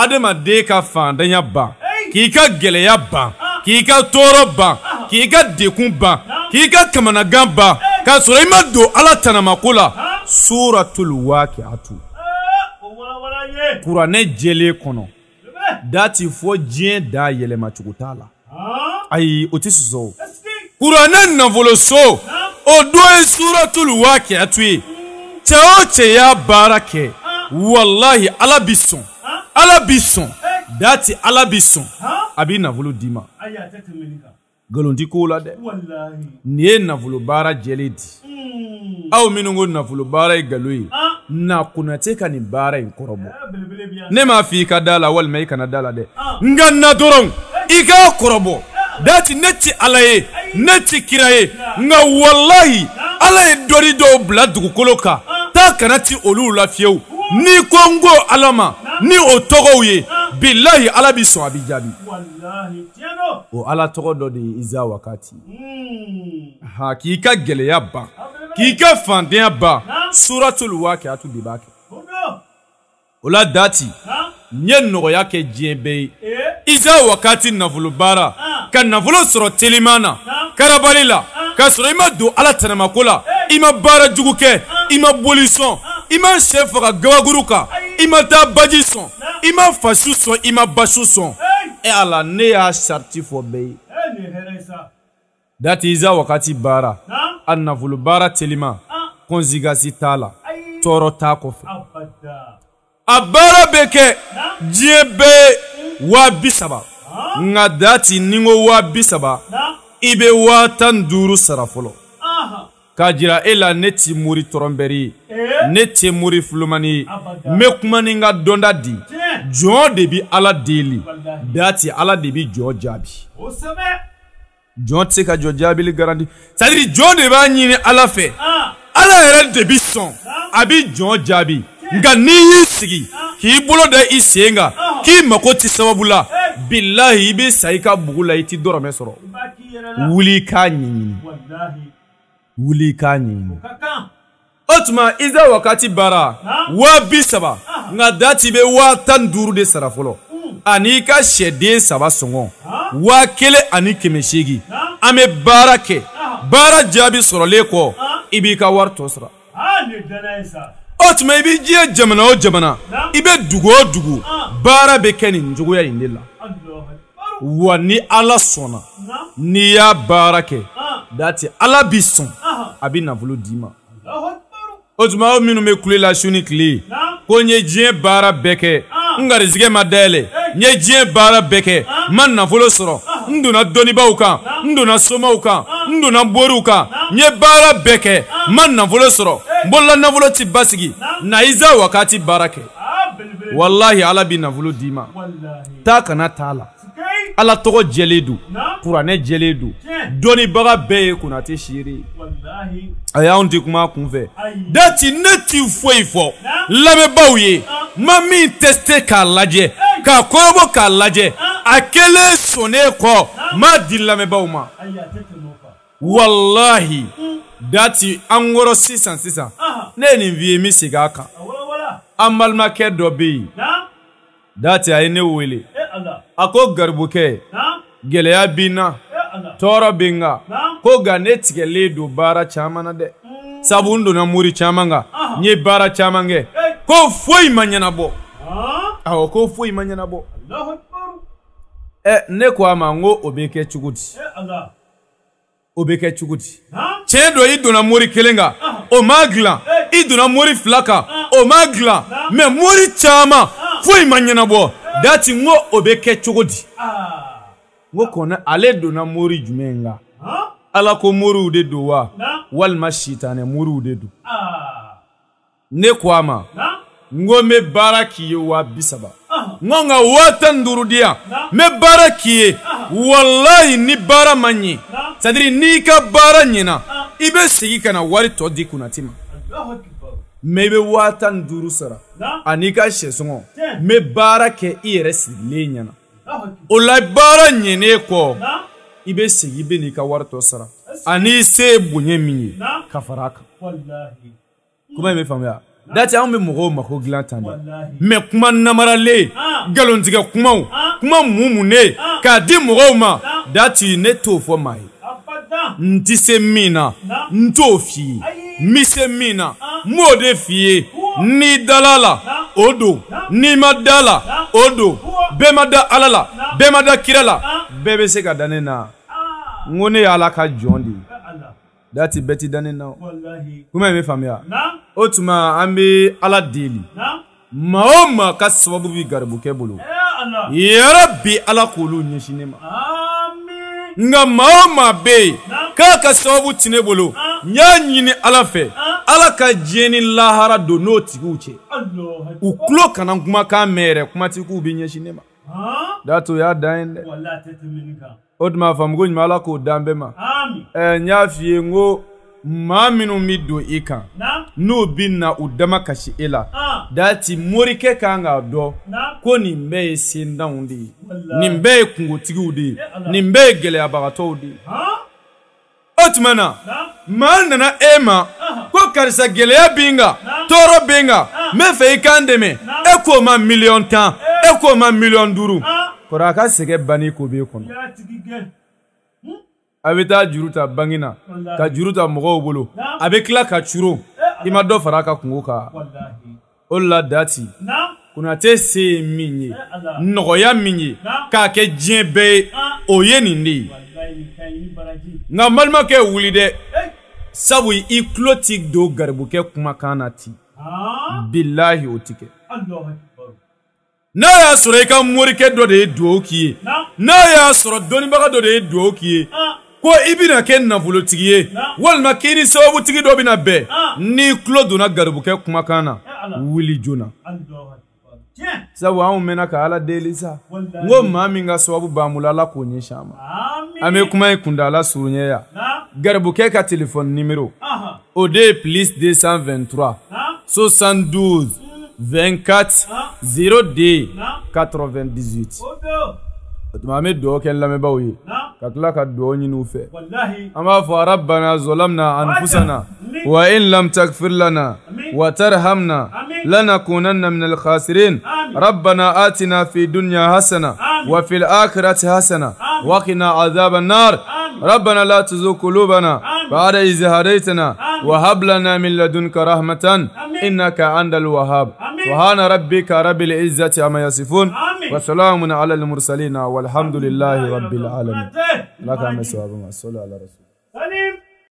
adamaden ka fandanya ban k'i ka gɛlɛya ban k'i ka tɔɔrɔ ban k'i ka dekun ban k'i ka kamanagan ban k'a sɔrɔ i ma don Ala tanamako la Suratul Waqi'atu kuranɛ jɛlen kɔnɔ dati fɔ diɲɛ da yɛlɛma cogo t'a la ayi o tɛ sɔsɔ kuranɛ nafoloso o don ye Suratul Waqi'atu ye cɛ o cɛ y'a baara kɛ wallahi Ala bi sɔn Ala bi sɔn dati Ala bi sɔn a b'i nafolo d'i ma nkalon tɛ ko la dɛ nin ye nafolo baara jɛlen di aw minnu ko nafolo baara ye nkalon ye na Konate ka nin baara in kɔrɔbɔ ne m'a fɔ i ka da la walima i kana da la dɛ nka na dɔrɔn i k'a kɔrɔbɔ dati ne tɛ Ala ye ne tɛ kira ye nka wallahi Ala ye dɔnni dɔw bila dugukolo kan taa kana ti olu la fiyewu ni ko n ko Ala ma ni o tɔgɔw ye billahi Ala bi sɔn a bi jaabi o Ala tɔgɔ dɔ de ye Iza Wakati ha k'i ka gɛlɛya ban k'i ka fantanya ban Suratul Waqi'atu de b'a kɛ o la dati n ye nɔgɔya kɛ diɲɛ bɛɛ ye Iza Wakati nafolo baara ka nafolo sɔrɔ teliman na karabali la k'a sɔrɔ i ma don Ala tanamako la i ma baara jugu kɛ i ma boli sɔn i ma sɛ faga gabakuru kan i ma taa baji sɔn i ma fasu sɔn i ma basu sɔn Ala ne y'a sarti fɔ bɛɛ ye dati Iza Wakati baara a nafolo baara teliman konsigasi t'a la tɔɔrɔ t'a kɔfɛ a baara bɛ kɛ diɲɛ bɛɛ 30,000 nka dati ni n ko 30,000 i bɛ 15,000 sara fɔlɔ k'a jira e la ne tɛ mori tɔrɔnbɛri ye ne tɛ mori fulomani ye n bɛ kuma ni n ka dɔnda di jɔn de bɛ Ala deli dati Ala de bɛ jɔn jaabi jɔn tɛ se ka jɔn jaabili garanti c'est à dire jɔn de b'a ɲini Ala fɛ Ala yɛrɛ de bɛ sɔn a bɛ jɔn jaabi nka n'i y'i sigi k'i bolo da i sen kan k'i mako tɛ sababu la billahi i bɛ sa i ka bugu la i tɛ dɔrɔmɛ sɔrɔ wuli i k'a ɲɛɲini wuli i k'a ɲɛɲini o tuma Iza Wakati baara 30,000 nka dati bɛ 15,000 de sara fɔlɔ ani i ka sɛden 3 sɔngɔ 1,800 an bɛ baara kɛ baara jaabi sɔrɔlen kɔ i b'i ka wari tɔ sara o tuma i bɛ diɲɛ jamana o jamana i bɛ dugu o dugu baara bɛ kɛ nin cogoya in de la wa ni Ala sɔnna n'i y'a baara kɛ dati Ala bi sɔn a bɛ nafolo d'i ma o tuma aw minnu bɛ kule la su ni tile ko n ye diɲɛ baara bɛɛ kɛ n garizigɛ ma dayɛlɛ n ye diɲɛ baara bɛɛ kɛ n ma nafolo sɔrɔ n donna dɔnnibaw kan n donna somaw kan n donna boriw kan n ye baara bɛɛ kɛ n ma nafolo sɔrɔ n bolola nafolo tɛ basigi na Iza Wakati baara kɛ wallahi Ala bɛ nafolo d'i ma taa kana t'a la Ala tɔgɔ jɛlen don kuranɛ jɛlen don dɔnnibaga bɛɛ ye Konate seere ye a y'anw tɛ kuma kunfɛ dati ne t'i foyi fɔ lamɛnbaaw ye ma min teste k'a lajɛ k'a kɔrɔbɔ k'a lajɛ a kɛlen sɔnnen kɔ m'a di lamɛnbaaw ma wallahi dati an kɔrɔ sisan ne ye nin f'i ye n bɛ segin a kan an balimakɛ dɔ bɛ yen dati a ye ne wele a ko garibukɛ gɛlɛya b'i na tɔɔrɔ bɛ n kan ko nka ne tigɛlen don baara caman na dɛ sabu n donna mori caman kan n ye baara caman kɛ ko foyi ma ɲɛnabɔ awɔ ko foyi ma ɲɛnabɔ ne ko a ma n ko o bɛ kɛ cogo di o bɛ kɛ cogo di tiɲɛ don i donna mori kelen kan o ma dilan i donna mori 2 kan o ma dilan mais mori caman foyi ma ɲɛnabɔ dati n ko o bɛ kɛ cogo di n ko kɔnɔ ale donna mori jumɛn kan Ala ko moriw de don wa walima sitanɛ moriw de don ne ko a ma n ko n bɛ baara k'i ye 30,000 n ko nka 15,000 di yan n bɛ baara k'i ye wallahi ni baara ma ɲɛ c'est à dire n'i ka baara ɲɛna i bɛ segin ka na wari tɔ di Konate ma mais i bɛ 15,000 sara ani ka sɛsɔngɔ n bɛ baara kɛ i yɛrɛ sigilen ɲɛna o la baara ɲɛnen kɔ i bɛ segin i bɛ n'i ka wari tɔ sara ani se ye bonya min ye ka fara a kan kuma in bɛ faamuya dati an bɛ mɔgɔw mako dilan tan dɛ mais kuma namaralen galontigɛ kumaw kuma mumunen k'a di mɔgɔw ma dati ne t'o fɔ maa ye n tɛ se min na n t'o f'i ye n bɛ se min na n b'o de f'i ye n'i dala la o don n'i ma da la o don bɛɛ ma da Ala la bɛɛ ma da kira la bɛɛ bɛ se ka da ne na n ko ne ye Ala ka jɔn de ye dati bɛɛ ti da ne na kuma in bɛ faamuya o tuma an bɛ Ala deli maa o maa ka sababu bɛ garibukɛ bolo yarabi Ala k'olu ɲɛsin ne ma nka maa o maa bɛ yen k'a ka sababu ti ne bolo n y'a ɲini Ala fɛ Ala ka diɲɛ ni lahara don n'o tigiw cɛ u tulo kana kumakan mɛn yɛrɛ kumatigiw bɛ ɲɛsin ne ma dati o y'a dan ye dɛ o tuma a faamu ko ɲuman Ala k'o dan bɛɛ ma n y'a f'i ye n ko maa minnu bɛ don i kan n'u bɛ na u dama kasi e la dati morikɛ kan k'a dɔn ko nin bɛɛ ye sendanw de ye nin bɛɛ ye kungotigiw de ye nin bɛɛ ye gɛlɛyabagatɔw de ye o tuma na maa nana e ma ko karisa gɛlɛya bɛ n kan tɔɔrɔ bɛ n kan n bɛ fɛ i k'an dɛmɛ e k'o ma 10,000,000 e k'o ma 5,000,000 kɔrɔ a ka sɛgɛ banni ko b'e kɔnɔ a bɛ taa juru ta banki na ka juru ta mɔgɔw bolo a bɛ tila ka curo i ma dɔ fara a ka kungo kan o la dati Konate se ye min ye nɔgɔya min ye k'a kɛ diɲɛ bɛɛ ye o ye nin de ye nka n balimakɛ wuli dɛ sabu i tulo ti don garibukɛ kumakan na ten bilahi o ti kɛ n'a y'a sɔrɔ i ka morikɛ dɔ de ye dugawu k'i ye n'a y'a sɔrɔ dɔnnibaga dɔ de ye dugawu k'i ye ko i bɛna kɛ nafolotigi ye walima k'i ni sababutigi dɔ bɛna bɛn n'i tulo donna garibukɛ kumakan na wuli joona sabu anw mɛnna ka Ala deli sa n ko maa min ka sababu b'an bolo Ala k'o ɲɛsin an ma an bɛ kuma in kuntala surunya yan garibukɛ ka téléphone numéro o de ye +223 72 24 02 98 o tuma an bɛ dugawu kɛ lamɛnbaaw ye ka tila ka dugawu ɲini u fɛ an b'a fɔ rabbana zalamna anfusana wa in lam taghfir lana wa tarhamna lanakunanna minal khasirin rabbana atina fi dunya hasana wa fil akhirati hasana wa qina adhaban nar rabbana la tuzigh qulubana ba'da idh hadaytana wa hab lana min ladunka rahmatan innaka antal wahhab subhana rabbika rabbil izzati amma yasifun wa salamun ala al mursalin walhamdulillahi rabbil alamin laka masawaba sallallahu alaihi wasallam